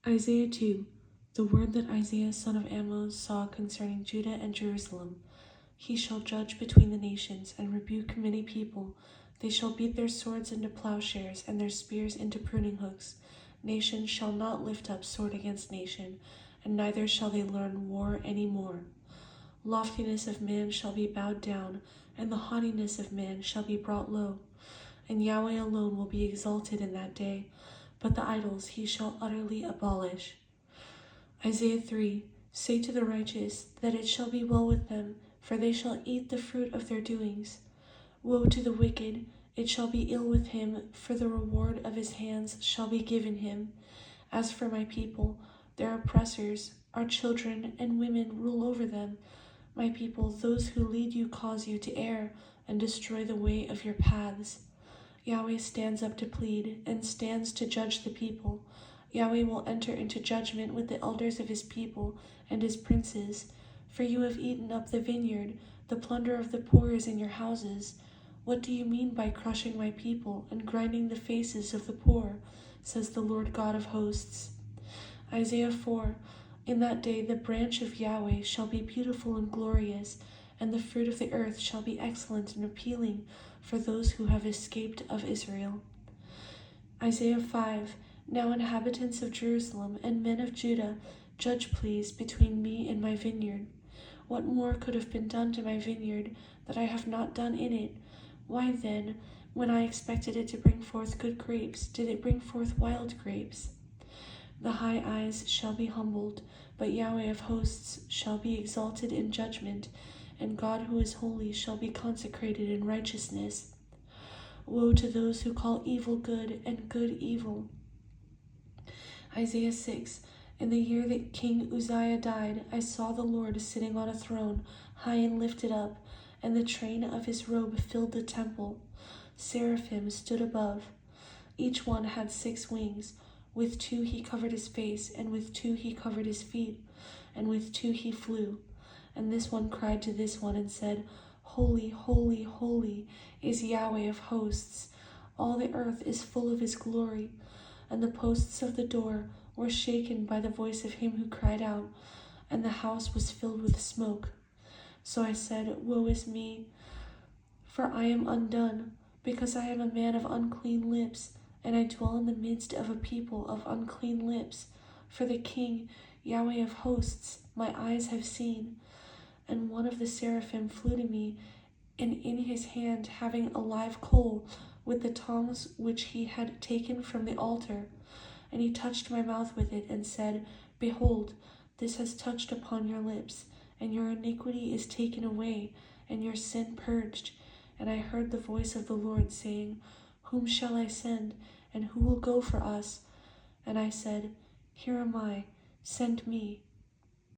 Isaiah 2. The word that Isaiah son of Amoz saw concerning Judah and Jerusalem. He shall judge between the nations, and rebuke many people. They shall beat their swords into plowshares, and their spears into pruning hooks. Nation shall not lift up sword against nation, and neither shall they learn war any more. Loftiness of man shall be bowed down, and the haughtiness of man shall be brought low. And Yahweh alone will be exalted in that day, but the idols he shall utterly abolish. Isaiah 3. Say to the righteous that it shall be well with them, for they shall eat the fruit of their doings. Woe to the wicked, it shall be ill with him, for the reward of his hands shall be given him. As for my people, their oppressors, our children and women rule over them. My people, those who lead you cause you to err, and destroy the way of your paths. Yahweh stands up to plead, and stands to judge the people. Yahweh will enter into judgment with the elders of his people and his princes. For you have eaten up the vineyard, the plunder of the poor is in your houses. What do you mean by crushing my people and grinding the faces of the poor, says the Lord God of hosts. Isaiah 4. In that day the branch of Yahweh shall be beautiful and glorious, and the fruit of the earth shall be excellent and appealing for those who have escaped of Israel. Isaiah 5. Now inhabitants of Jerusalem and men of Judah, judge please between me and my vineyard. What more could have been done to my vineyard that I have not done in it? Why then, when I expected it to bring forth good grapes, did it bring forth wild grapes? The high eyes shall be humbled, but Yahweh of hosts shall be exalted in judgment, and God who is holy shall be consecrated in righteousness. Woe to those who call evil good and good evil. Isaiah 6. In the year that King Uzziah died, I saw the Lord sitting on a throne, high and lifted up, and the train of his robe filled the temple. Seraphim stood above. Each one had 6 wings. With 2 he covered his face, and with 2 he covered his feet, and with 2 he flew. And this one cried to this one and said, Holy, holy, holy is Yahweh of hosts. All the earth is full of his glory. And the posts of the door were shaken by the voice of him who cried out, and the house was filled with smoke. So I said, Woe is me, for I am undone, because I am a man of unclean lips, and I dwell in the midst of a people of unclean lips. For the King, Yahweh of hosts, my eyes have seen. And one of the seraphim flew to me, and in his hand having a live coal, with the tongs which he had taken from the altar. And he touched my mouth with it, and said, Behold, this has touched upon your lips, and your iniquity is taken away, and your sin purged. And I heard the voice of the Lord saying, Whom shall I send, and who will go for us? And I said, Here am I, send me.